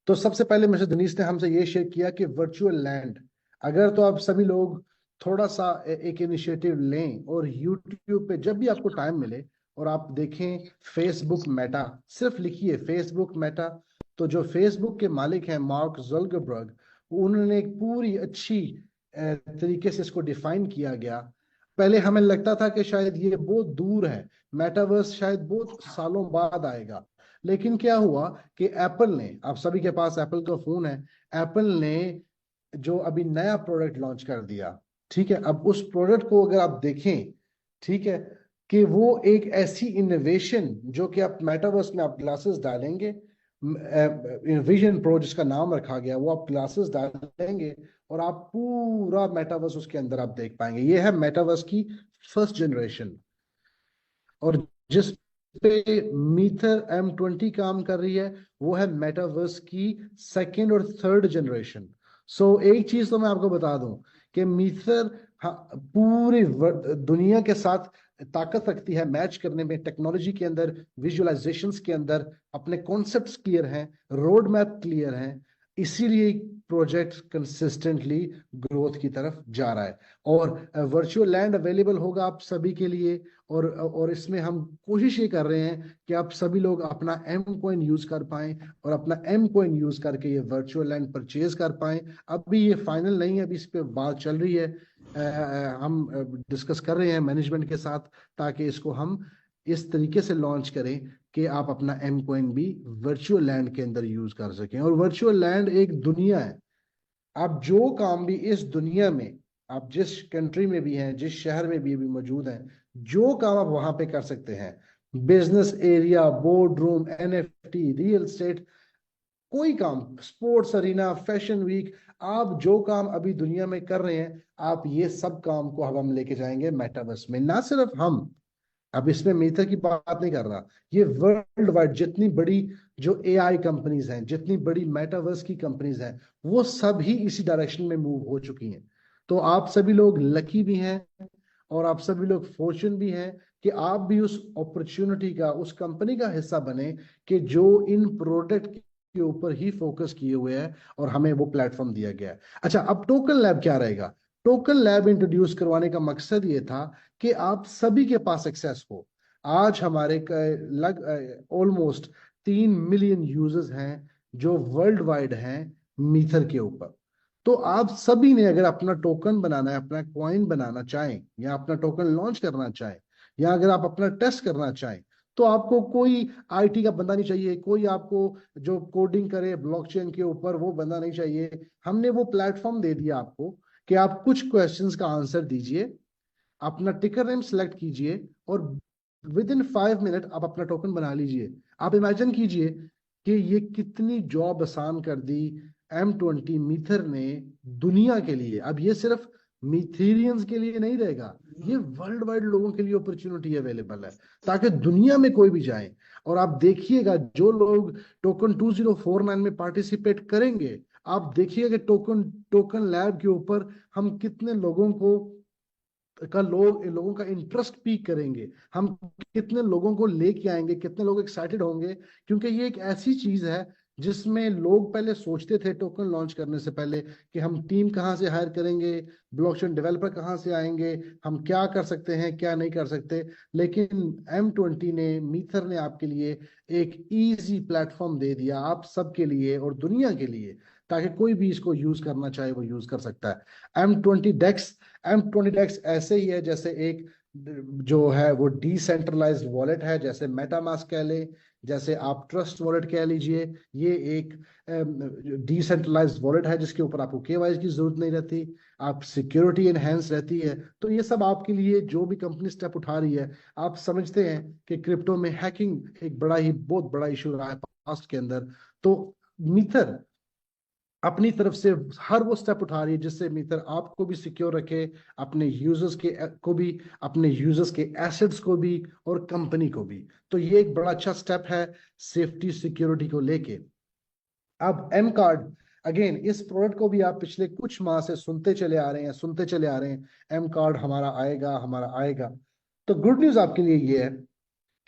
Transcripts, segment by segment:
तो सबसे पहले मिस्टर दिनीश ने हमसे ये शेयर किया कि वर्चुअल लैंड, अगर तो आप सभी लोग थोड़ा सा एक इनिशिएटिव लें और यूट्यूब पे जब भी आपको टाइम मिले और आप देखें फेसबुक मेटा, सिर्फ लिखिए फेसबुक मेटा। तो जो फेसबुक के मालिक हैं मार्क जुकरबर्ग, उन्होंने एक पूरी अच्छी तरीके से इसको डिफाइन किया गया। पहले हमें लगता था कि शायद ये बहुत दूर है, मेटावर्स शायद बहुत सालों बाद आएगा। लेकिन क्या हुआ कि एप्पल ने, आप सभी के पास एप्पल का फोन है, एप्पल ने जो अभी नया प्रोडक्ट लॉन्च कर दिया, ठीक है, अब उस प्रोडक्ट को अगर आप देखें, ठीक है, कि वो एक ऐसी इनोवेशन जो कि आप मेटावर्स में आप ग्लासेस डालेंगे, विजन प्रो जिसका नाम रखा गया, वो आप ग्लासेस डालेंगे और आप पूरा मेटावर्स उसके अंदर आप देख पाएंगे। ये है मेटावर्स की फर्स्ट जनरेशन। और जिस पे मीथर M20 काम कर रही है, वो है मेटावर्स की सेकेंड और थर्ड जनरेशन। सो एक चीज तो मैं आपको बता दूं कि मीथर पूरी दुनिया के साथ ताकत रखती है मैच करने में, टेक्नोलॉजी के अंदर, विजुअलाइजेशंस के अंदर अपने कॉन्सेप्ट्स क्लियर हैं, रोड मैप क्लियर हैं। इसीलिए प्रोजेक्ट कंसिस्टेंटली ग्रोथ की तरफ जा रहा है। और वर्चुअल लैंड अवेलेबल होगा आप सभी के लिए। और इसमें हम कोशिश ये कर रहे हैं कि आप सभी लोग अपना एम कॉइन यूज कर पाएं और अपना एम कॉइन यूज करके ये वर्चुअल लैंड परचेज कर पाएं। अभी ये फाइनल नहीं है, अभी इस पे बात चल रही है। हम डिस्कस कर रहे हैं मैनेजमेंट के साथ, ताकि इसको हम इस तरीके से लॉन्च करें कि आप अपना एम कॉइन भी वर्चुअल लैंड के अंदर यूज कर सकें। और वर्चुअल लैंड एक दुनिया है, आप जो काम भी इस दुनिया में, आप जिस कंट्री में भी हैं, जिस शहर में भी अभी मौजूद हैं, जो काम आप वहां पे कर सकते हैं, business area, board room, NFT, real estate, कोई काम, स्पोर्ट्स अरीना, फैशन वीक, आप जो काम अभी दुनिया में कर रहे हैं, आप ये सब काम को अब हम लेके जाएंगे मेटावर्स में। ना सिर्फ हम, अब इसमें मेथा की बात नहीं कर रहा, ये वर्ल्ड वाइड जितनी बड़ी जो AI कंपनीज हैं, जितनी बड़ी मेटावर्स की कंपनीज हैं, वो सब ही इसी डायरेक्शन में मूव हो चुकी हैं। तो आप सभी लोग लकी भी हैं और आप सभी लोग फॉर्चून भी हैं कि आप भी उस अपॉर्चुनिटी का, उस कंपनी का हिस्सा बने कि जो इन प्रोडक्ट के ऊपर ही फोकस किए हुए हैं और हमें वो प्लेटफॉर्म दिया गया है। अच्छा, अब टोकन लैब क्या रहेगा? टोकन लैब इंट्रोड्यूस करवाने का मकसद ये था कि आप सभी के पास एक्सेस हो। आज हमारे लग ऑलमोस्ट 3 मिलियन यूजर्स हैं जो वर्ल्ड वाइड हैं मीथर के ऊपर। तो आप सभी ने अगर अपना टोकन बनाना है, अपना कॉइन बनाना चाहें, या अपना टोकन लॉन्च करना चाहें, या अगर आप अपना टेस्ट करना चाहें, तो आपको कोई IT का बंदा नहीं चाहिए, कोई आपको जो कोडिंग करे ब्लॉकचेन के ऊपर वो बंदा नहीं चाहिए। हमने वो प्लेटफॉर्म दे दिया आपको कि आप कुछ क्वेश्चंस का आंसर दीजिए, अपना टिकर नेम सेलेक्ट कीजिए और विद इन 5 मिनट आप अपना टोकन बना लीजिए। आप इमेजिन कीजिए कि ये कितनी जॉब आसान कर दी M20 मीथर ने दुनिया के लिए। अब ये सिर्फ मीथेरियंस के लिए नहीं रहेगा, ये वर्ल्ड वाइड लोगों के लिए अपॉर्चुनिटी अवेलेबल है, ताकि दुनिया में कोई भी जाए। और आप देखिएगा जो लोग टोकन 2049 में पार्टिसिपेट करेंगे, आप देखिएगा कि टोकन टोकन लैब के ऊपर हम कितने लोगों को लोगों का इंटरेस्ट पीक करेंगे, हम कितने लोगों को लेके आएंगे, कितने लोग एक्साइटेड होंगे। क्योंकि ये एक ऐसी चीज है जिसमें लोग पहले सोचते थे टोकन लॉन्च करने से पहले कि हम टीम कहाँ से हायर करेंगे, ब्लॉकचेन डेवलपर कहाँ से आएंगे, हम क्या कर सकते हैं, क्या नहीं कर सकते। लेकिन M20 ने, मीथर ने आपके लिए एक इजी प्लेटफॉर्म दे दिया, आप सबके लिए और दुनिया के लिए, ताकि कोई भी इसको यूज करना चाहे वो यूज कर सकता है। M20 डेक्स ऐसे ही है जैसे एक जो है वो डिसेंट्रलाइज्ड वॉलेट है, जैसे मेटामास्क कह ले, जैसे आप ट्रस्ट वॉलेट कह लीजिए। ये एक डिसेंट्रलाइज्ड वॉलेट है जिसके ऊपर आपको KYC की जरूरत नहीं रहती, आप सिक्योरिटी एनहेंस रहती है। तो ये सब आपके लिए जो भी कंपनी स्टेप उठा रही है, आप समझते हैं कि क्रिप्टो में हैकिंग एक बहुत बड़ा इशू रहा है पास्ट के अंदर। तो मीथर अपनी तरफ से हर वो स्टेप उठा रही है जिससे मीटर आपको भी सिक्योर रखे, अपने यूजर्स के को भी, अपने यूजर्स के एसेट्स को भी, और कंपनी को भी। तो ये एक बड़ा अच्छा स्टेप है सेफ्टी सिक्योरिटी को लेके। अब एम कार्ड, अगेन इस प्रोडक्ट को भी आप पिछले कुछ माह से सुनते चले आ रहे हैं, सुनते चले आ रहे हैं, एम कार्ड हमारा आएगा, हमारा आएगा। तो गुड न्यूज आपके लिए ये है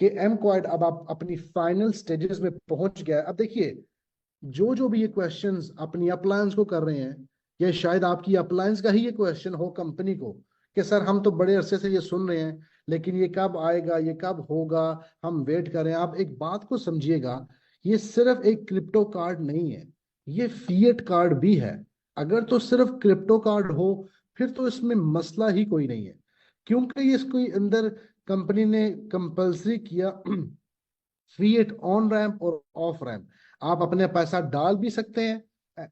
कि एम कार्ड अब आप अपनी फाइनल स्टेजेस में पहुंच गया है। अब देखिए, जो जो भी ये क्वेश्चंस अपनी अप्लायंस को कर रहे हैं, या शायद आपकी अप्लायंस का ही ये क्वेश्चन हो कंपनी को कि सर हम तो बड़े अरसे से ये सुन रहे हैं, लेकिन ये कब आएगा, ये कब होगा, हम वेट कर रहे हैं। आप एक बात को समझिएगा, ये सिर्फ एक क्रिप्टो कार्ड नहीं है, ये फिएट कार्ड भी है। अगर तो सिर्फ क्रिप्टो कार्ड हो फिर तो इसमें मसला ही कोई नहीं है, क्योंकि इसको अंदर कंपनी ने कंपल्सरी किया फिएट ऑन रैम्प और ऑफ रैम्प। आप अपने पैसा डाल भी सकते हैं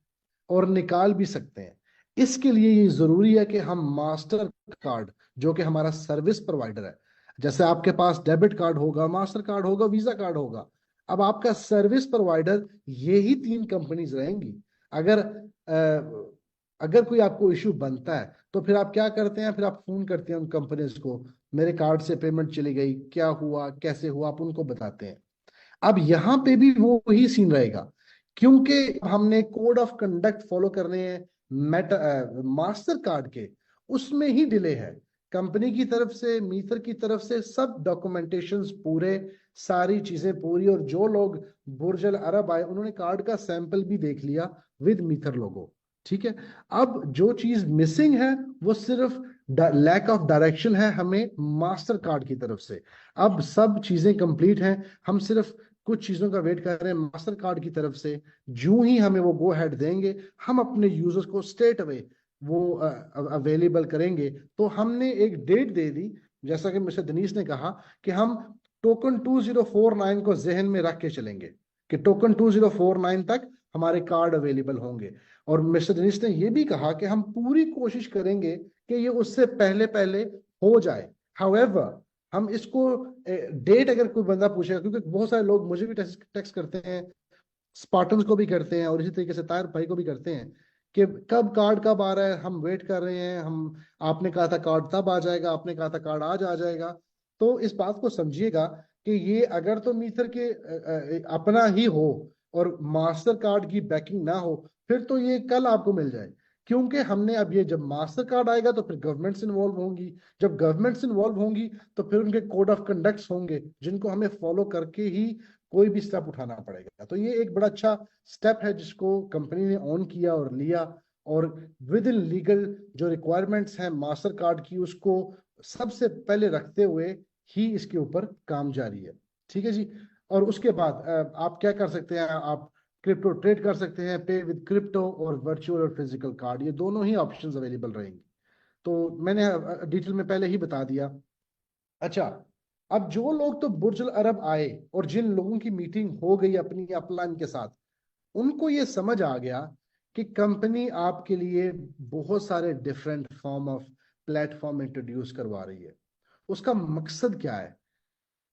और निकाल भी सकते हैं। इसके लिए ये जरूरी है कि हम मास्टर कार्ड, जो कि हमारा सर्विस प्रोवाइडर है, जैसे आपके पास डेबिट कार्ड होगा, मास्टर कार्ड होगा, वीजा कार्ड होगा, अब आपका सर्विस प्रोवाइडर ये ही तीन कंपनीज रहेंगी। अगर अगर कोई आपको इश्यू बनता है तो फिर आप क्या करते हैं, फिर आप फोन करते हैं उन कंपनीज को, मेरे कार्ड से पेमेंट चली गई, क्या हुआ, कैसे हुआ, आप उनको बताते हैं। अब यहाँ पे भी वो ही सीन रहेगा, क्योंकि हमने कोड ऑफ कंडक्ट फॉलो करने हैं मास्टर कार्ड के, उसमें ही डिले है। कंपनी की तरफ से, मीटर की तरफ से सब डॉक्यूमेंटेशंस पूरे, सारी चीजें पूरी, और जो लोग बुर्ज अल अरब आए उन्होंने कार्ड का सैंपल भी देख लिया विद मीटर लोगो। ठीक है। अब जो चीज मिसिंग है वो सिर्फ लैक ऑफ डायरेक्शन है हमें मास्टर कार्ड की तरफ से। अब सब चीजें कंप्लीट हैं, हम सिर्फ कुछ चीजों का वेट कर रहे हैं मास्टर कार्ड की तरफ से। जो ही हमें वो गो हेड देंगे, हम अपने यूजर्स को स्ट्रेट अवे वो अवेलेबल करेंगे। तो हमने एक डेट दे दी, जैसा कि मिस्टर दनीश ने कहा, कि हम टोकन 2049 को जहन में रख के चलेंगे कि टोकन 2049 तक हमारे कार्ड अवेलेबल होंगे। और मिस्टर दनीश ने यह भी कहा कि हम पूरी कोशिश करेंगे कि ये उससे पहले पहले हो जाए। हाउएवर, हम इसको डेट अगर कोई बंदा पूछेगा, क्योंकि बहुत सारे लोग मुझे भी टेक्स्ट करते हैं, स्पार्टन्स को भी करते हैं, और इसी तरीके से तायर भाई को भी करते हैं कि कब कार्ड कब आ रहा है, हम वेट कर रहे हैं, हम आपने कहा था कार्ड तब आ जाएगा, आपने कहा था कार्ड आज आ जाएगा। तो इस बात को समझिएगा कि ये अगर तो मीटर के अपना ही हो और मास्टर कार्ड की बैकिंग ना हो, फिर तो ये कल आपको मिल जाए। क्योंकि हमने अब ये, जब मास्टर कार्ड आएगा तो फिर गवर्नमेंट्स इन्वॉल्व होंगी, जब गवर्नमेंट्स इन्वॉल्व होंगी तो फिर उनके कोड ऑफ कंडक्ट्स होंगे जिनको हमें फॉलो करके ही कोई भी स्टेप उठाना पड़ेगा। तो ये एक बड़ा अच्छा स्टेप है जिसको कंपनी ने ऑन किया और लिया, और विद इन लीगल जो रिक्वायरमेंट्स हैं मास्टर कार्ड की, उसको सबसे पहले रखते हुए ही इसके ऊपर काम जारी है। ठीक है जी। और उसके बाद आप क्या कर सकते हैं, आप क्रिप्टो ट्रेड कर सकते हैं, पे विद क्रिप्टो और वर्चुअल और फिजिकल कार्ड, ये दोनों ही ऑप्शंस अवेलेबल रहेंगे। तो मैंने डिटेल में पहले ही बता दिया। अच्छा, अब जो लोग तो बुर्ज अल अरब आए और जिन लोगों की मीटिंग हो गई अपनी अपलाइन के साथ, उनको ये समझ आ गया कि कंपनी आपके लिए बहुत सारे different form of platform introduce करवा रही है। उसका मकसद क्या है?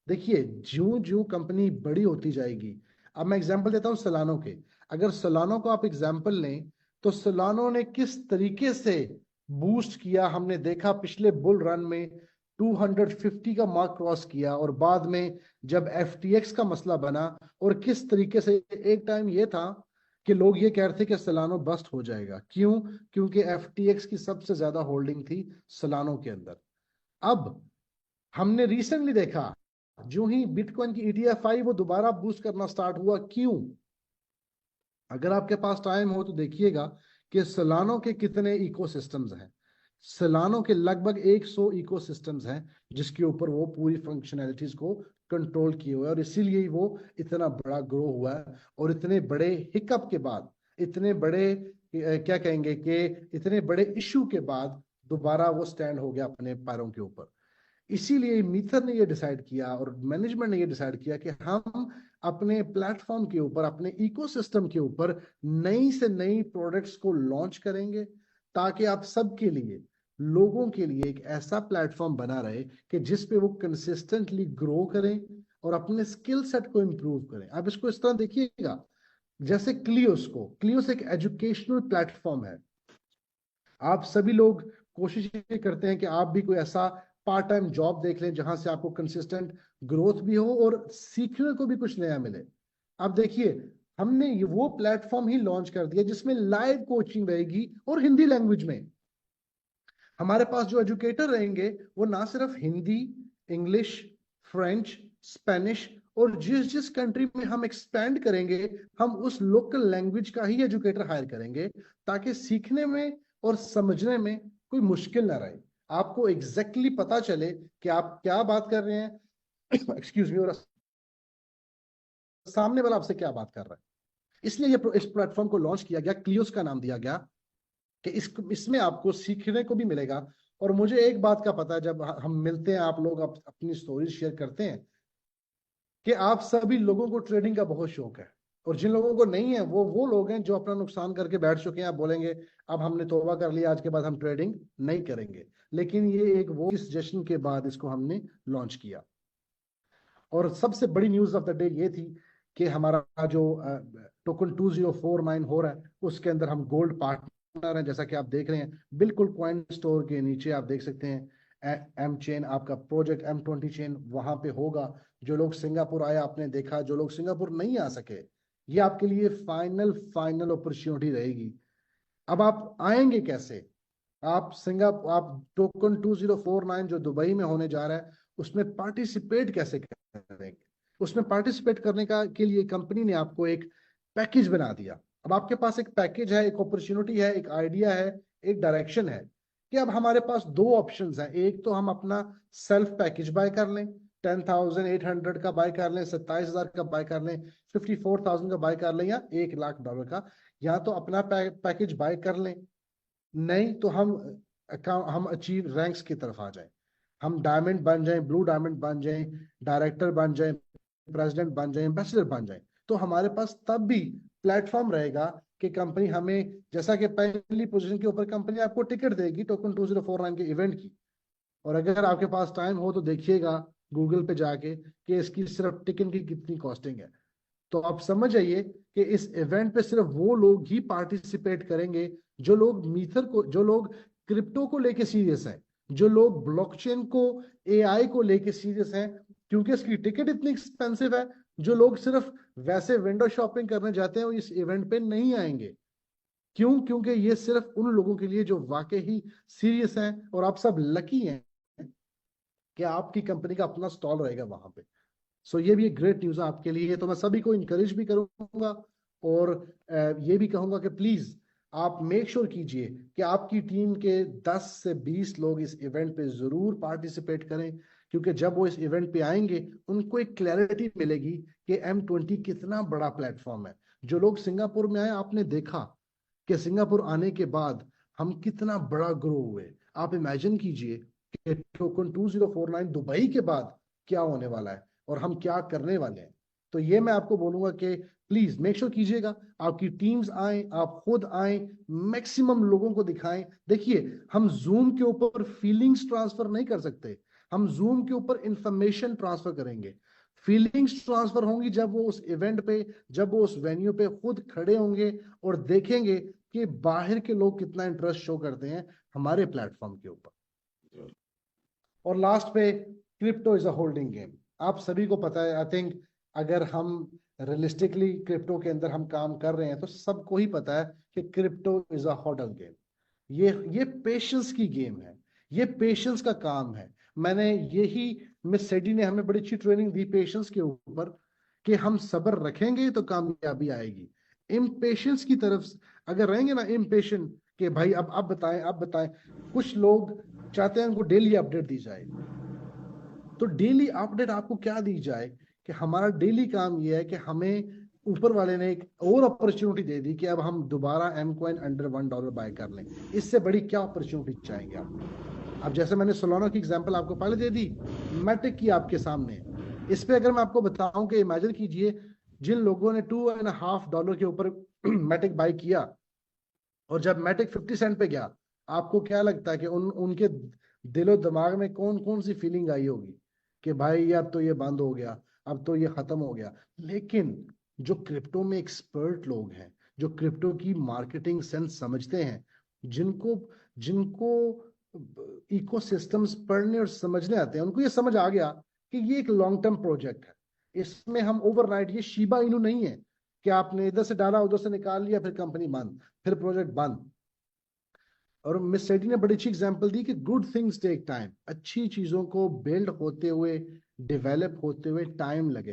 देखिए, ज्यों ज्यों कंपनी बड़ी होती जाएगी, अब मैं एग्जांपल देता हूं सोलानो के। अगर सोलानो को आप एग्जांपल लें, तो सोलानो ने किस तरीके से बूस्ट किया, हमने देखा पिछले बुल रन में 250 का मार्क क्रॉस किया, और बाद में जब एफटीएक्स का मसला बना, और किस तरीके से एक टाइम ये था कि लोग ये कह रहे थे कि सोलानो बस्ट हो जाएगा। क्यों? क्योंकि एफटीएक्स की सबसे ज्यादा होल्डिंग थी सोलानो के अंदर। अब हमने रिसेंटली देखा, जो ही बिटकॉइन की ईटीएफ आई वो दोबारा बूस्ट करना स्टार्ट हुआ। क्यों? अगर आपके पास टाइम हो तो देखिएगा कि सोलानो के कितने इकोसिस्टम्स हैं। सोलानो के लगभग 100 इकोसिस्टम्स हैं जिसके ऊपर वो पूरी फंक्शनैलिटीज को कंट्रोल किए हुए है, और इसीलिए वो इतना बड़ा ग्रो हुआ है। और इतने बड़े हिकअप के बाद, इतने बड़े क्या कहेंगे कि इतने बड़े इश्यू के बाद दोबारा वो स्टैंड हो गया अपने पैरों के ऊपर। इसीलिए मीथर ने ये डिसाइड किया और मैनेजमेंट ने ये डिसाइड किया कि हम अपने प्लेटफॉर्म के ऊपर, अपने इकोसिस्टम के ऊपर नई से नई प्रोडक्ट्स को लॉन्च करेंगे, ताकि आप सबके लिए, लोगों के लिए एक ऐसा प्लेटफॉर्म बना रहे कि जिस पे वो कंसिस्टेंटली ग्रो करें और अपने स्किल सेट को इंप्रूव करें। आप इसको इस तरह देखिएगा, जैसे क्लियोस एक एजुकेशनल प्लेटफॉर्म है। आप सभी लोग कोशिश ये करते हैं कि आप भी कोई ऐसा पार्ट टाइम जॉब देख लें जहां से आपको कंसिस्टेंट ग्रोथ भी हो और सीखने को भी कुछ नया मिले। अब देखिए, हमने ये वो प्लेटफॉर्म ही लॉन्च कर दिया जिसमें लाइव कोचिंग रहेगी और हिंदी लैंग्वेज में। हमारे पास जो एजुकेटर रहेंगे वो ना सिर्फ हिंदी, इंग्लिश, फ्रेंच, स्पेनिश और जिस जिस कंट्री में हम एक्सपैंड करेंगे हम उस लोकल लैंग्वेज का ही एजुकेटर हायर करेंगे, ताकि सीखने में और समझने में कोई मुश्किल ना रहे, आपको एग्जैक्टली पता चले कि आप क्या बात कर रहे हैं एक्सक्यूज मी, और सामने वाला आपसे क्या बात कर रहा है। इसलिए ये इस प्लेटफॉर्म को लॉन्च किया गया, क्लियोस का नाम दिया गया, कि इसमें आपको सीखने को भी मिलेगा। और मुझे एक बात का पता है, जब हम मिलते हैं, आप लोग अपनी स्टोरीज शेयर करते हैं, कि आप सभी लोगों को ट्रेडिंग का बहुत शौक है, और जिन लोगों को नहीं है वो लोग हैं जो अपना नुकसान करके बैठ चुके हैं। आप बोलेंगे अब हमने तौबा कर लिया, आज के बाद हम ट्रेडिंग नहीं करेंगे। लेकिन ये एक वो इस जश्न के बाद इसको हमने लॉन्च किया। और सबसे बड़ी न्यूज ऑफ द डे ये थी कि हमारा जो टोकन 2049 हो रहा है, उसके अंदर हम गोल्ड पार्टनर हैं। जैसा कि आप देख रहे हैं, बिल्कुल कॉइन स्टोर के नीचे आप देख सकते हैं एम चेन, आपका प्रोजेक्ट M20 चेन वहां पे होगा। जो लोग सिंगापुर आए आपने देखा, जो लोग सिंगापुर नहीं आ सके, ये आपके लिए फाइनल अपॉर्चुनिटी रहेगी। अब आप आएंगे कैसे? आप टोकन 2049 जो दुबई में होने जा रहा है, उसमें पार्टिसिपेट कैसे करेंगे? उसमें पार्टिसिपेट करने का के लिए कंपनी ने आपको एक पैकेज बना दिया। अब आपके पास एक पैकेज है, एक अपॉर्चुनिटी है, एक आइडिया है, एक डायरेक्शन है, कि अब हमारे पास दो ऑप्शंस हैं। एक तो हम अपना सेल्फ पैकेज बाय कर लें, 10,800 का बाय कर लें, 27,000 का बाय कर लें, 54,000 का बाय कर लें, या $1,00,000 का, या तो अपना पैकेज बाय कर लें। नहीं तो हम अचीव रैंक्स की तरफ आ जाए, हम डायमंड बन जाएं, ब्लू डायमंड बन जाएं, डायरेक्टर बन जाएं, प्रेसिडेंट बन जाएं, एम्बेसडर बन जाएं, तो हमारे पास तब भी प्लेटफॉर्म रहेगा कि कंपनी हमें, जैसा कि पहली पोजीशन के ऊपर कंपनी आपको टिकट देगी टोकन 2049 के इवेंट की। और अगर आपके पास टाइम हो तो देखिएगा गूगल पे जाके कि इसकी सिर्फ टिकट की कितनी कॉस्टिंग है। तो आप समझ जाइए कि इस इवेंट पे सिर्फ वो लोग ही पार्टिसिपेट करेंगे जो लोग क्रिप्टो को लेके सीरियस हैं, जो लोग ब्लॉकचेन को, AI को लेके सीरियस हैं, क्योंकि इसकी टिकट इतनी एक्सपेंसिव है। जो लोग सिर्फ वैसे विंडो शॉपिंग करने जाते हैं वो इस इवेंट पे नहीं आएंगे। क्यों? क्योंकि ये सिर्फ उन लोगों के लिए जो वाकई ही सीरियस हैं, और आप सब लकी हैं कि आपकी कंपनी का अपना स्टॉल रहेगा वहां पे। सो ये भी एक ग्रेट न्यूज है आपके लिए। तो मैं सभी को इंकरेज भी करूंगा, और ये भी कहूंगा कि प्लीज आप मेक श्योर कीजिए कि आपकी टीम के 10 से 20 लोग इस इवेंट पे जरूर पार्टिसिपेट करें, क्योंकि जब वो इस इवेंट पे आएंगे उनको एक क्लैरिटी मिलेगी कि M20 कितना बड़ा प्लेटफॉर्म है। जो लोग सिंगापुर में आए, आपने देखा कि सिंगापुर आने के बाद हम कितना बड़ा ग्रो हुए। आप इमेजिन कीजिए कि टोकन 2049 दुबई के बाद क्या होने वाला है, और हम क्या करने वाले हैं। तो ये मैं आपको बोलूंगा कि प्लीज मेक श्योर कीजिएगा, आपकी टीम्स आए, आप खुद आए, मैक्सिमम लोगों को दिखाएं। देखिए, हम जूम के ऊपर फीलिंग्स ट्रांसफर नहीं कर सकते, हम जूम के ऊपर इंफॉर्मेशन ट्रांसफर करेंगे। फीलिंग्स ट्रांसफर होंगी जब वो उस इवेंट पे, जब वो उस वेन्यू पे खुद खड़े होंगे और देखेंगे कि बाहर के लोग कितना इंटरेस्ट शो करते हैं हमारे प्लेटफॉर्म के ऊपर। और लास्ट पे, crypto is a holding game. आप सभी को पता है, आई थिंक अगर हम रियलिस्टिकली क्रिप्टो के अंदर हम काम कर रहे हैं तो सबको ही पता है कि crypto is a holding game. ये पेशेंस की गेम है, ये पेशेंस का काम है। मैंने यही, मिस सेडी ने हमें बड़ी अच्छी ट्रेनिंग दी पेशेंस के ऊपर, कि हम सब्र रखेंगे तो कामयाबी आएगी। इम्पेशेंस की तरफ अगर रहेंगे ना, इम्पेशेंट, कि भाई अब बताएं, अब बताएं। कुछ लोग चाहते हैं उनको डेली अपडेट दी जाए, तो डेली अपडेट आपको क्या दी जाए? कि हमारा डेली काम ये है कि हमें ऊपर वाले ने एक और अपॉर्चुनिटी दे दी कि अब हम दोबारा एम कॉइन अंडर $1 बाय कर लें। इससे बड़ी क्या अपॉर्चुनिटी चाहेंगे आप? अब जैसे मैंने सोलाना की एग्जांपल आपको पहले दे दी, मैटिक की आपके सामने। इस पे अगर मैं आपको बताऊं कि इमेजिन कीजिए, जिन लोगों ने $2.5 के ऊपर मैटिक बाय किया, और जब मैटिक 50 सेंट पे गया, आपको क्या लगता है कि उनके दिलो दिमाग में कौन कौन सी फीलिंग आई होगी कि भाई अब तो ये बंद हो गया, अब तो ये खत्म हो गया। लेकिन जो क्रिप्टो में एक्सपर्ट लोग हैं, जो क्रिप्टो की मार्केटिंग सेंस समझते हैं, जिनको जिनको इकोसिस्टम्स पढ़ने और समझने आते हैं, उनको ये समझ आ गया कि ये एक लॉन्ग टर्म प्रोजेक्ट है। इसमें हम ओवरनाइट, ये शीबा इनू नहीं है कि आपने इधर से डाला उधर से निकाल लिया फिर कंपनी बंद, फिर प्रोजेक्ट बंद। और मिस सेठी ने बड़ी अच्छी एग्जांपल दी कि गुड थिंग्स टेक टाइम। अच्छी चीजों को बिल्ड होते हुए, डेवलप होते हुए टाइम लगे।